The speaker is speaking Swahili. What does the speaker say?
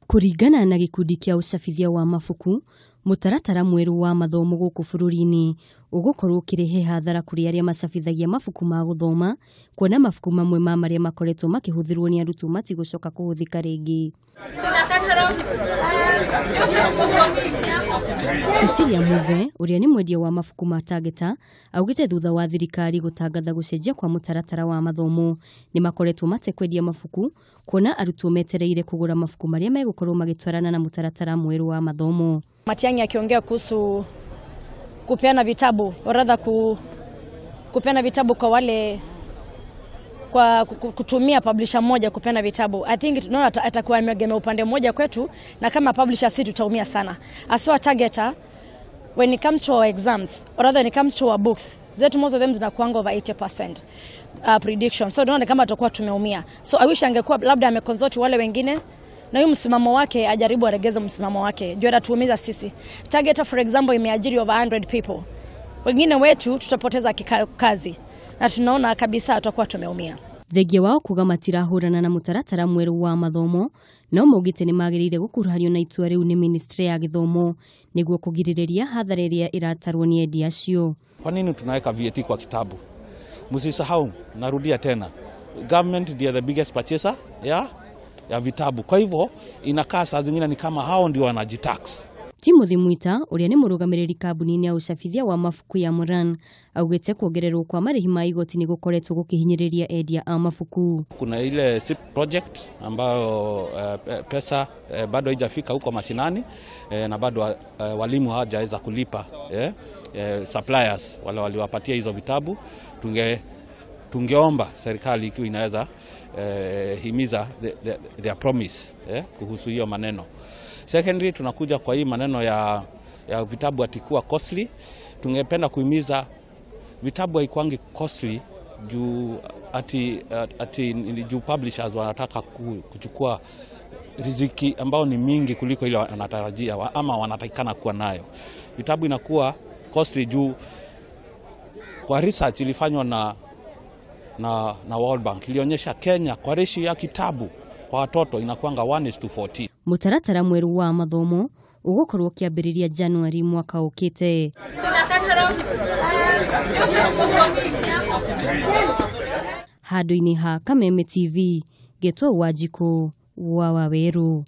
Kũringana na gĩkundi kĩa ũcabithia wa mabuku, mũtaratara mwerũ wa mathomo gũkũ bũrũri-inĩ ũgũkorwo ũkĩrehe hathara kũrĩ arĩa macabithagia mabuku ma gũthoma, kuona mabuku mamwe ma marĩa makoretwo makĩhũthĩrwo nĩ arutwo matigũcoka kũhũthĩka rĩngĩ. Cecilia Muve, ũrĩa nĩ mwendia wa mabuku ma Tageta, augĩte thutha wa thirikari gũtangatha gũcenjia kwa mũtaratara wa mathomo, nĩ makoretwo matekwendia mabuku, kuona arutwo metereire kũgũra mabuku marĩa megũkorwo magĩtwarana na mũtaratara mwerũ wa mathomo. Matiang'i akiongea kuhusu kupeana vitabu, oradha kupeana vitabu kwa wale kwa kutumia publisher moja kupeana vitabu. I think tunaona atakuwa amegemea upande mmoja kwetu, na kama publisher si tutaumia sana. Aswa Tageta, when it comes to our exams, or rather when it comes to our books, zetu most of them zinakuanga over 80% prediction. So tunaona kama tutakuwa tumeumia. So I wish angekuwa labda ameconsult wale wengine, na huyu msimamo wake ajaribu aregeze msimamo wake. Juu atatuumiza sisi. Tageta for example imeajiri over 100 people. Wengine wetu tutapoteza kazi. Na tunaona kabisa tutakuwa tumeumia. Thengia wao kuga matirahũrana na mũtaratara mwerũ wa mathomo, no maugĩte nĩ magĩrĩire gũkuruhanio na itua rĩu nĩ Ministry ya Gĩthomo nĩguo kũgirĩrĩria hathara ĩrĩa ĩratarwo nĩ endia acio. Kwa nini tunaweka VAT kwa kitabu? Msisahau, narudia tena. Government ndio the biggest purchaser ya vitabu. Kwa hivyo inakaa saa zingine ni kama hao ndio wanajitax. Timothy Mwita, ũrĩa nĩ mũrũgamĩrĩri kambuni-inĩ ya ũcabithia wa mabuku ya Moran, augĩte kuongererwo kwa marĩhi ma igoti nĩ gũkoretwo gũkĩhinyĩrĩria endia a mabuku. Kuna ile SIP project ambayo pesa bado haijafika huko mashinani, na bado walimu hawajaweza kulipa suppliers wale waliwapatia hizo vitabu. Tungeomba serikali ikiwa inaweza himiza their promise kuhusu hiyo maneno. Secondly, tunakuja kwa hii maneno ya vitabu atikuwa costly. Tungependa kuhimiza vitabu haikuangi costly juu juu publishers wanataka kuchukua riziki ambao ni mingi kuliko ile wanatarajia ama wanatakikana kuwa nayo. Vitabu inakuwa costly juu kwa research ilifanywa na World Bank ilionyesha Kenya kwa ratio ya kitabu kwa watoto inakuanga 1:14. Mũtaratara mwerũ wa mathomo ũgũkorwo kĩambĩrĩria January mwaka ũkĩte. Handũ-inĩ ha Kameme TV, Getwo Wanjikũ wa Waweru.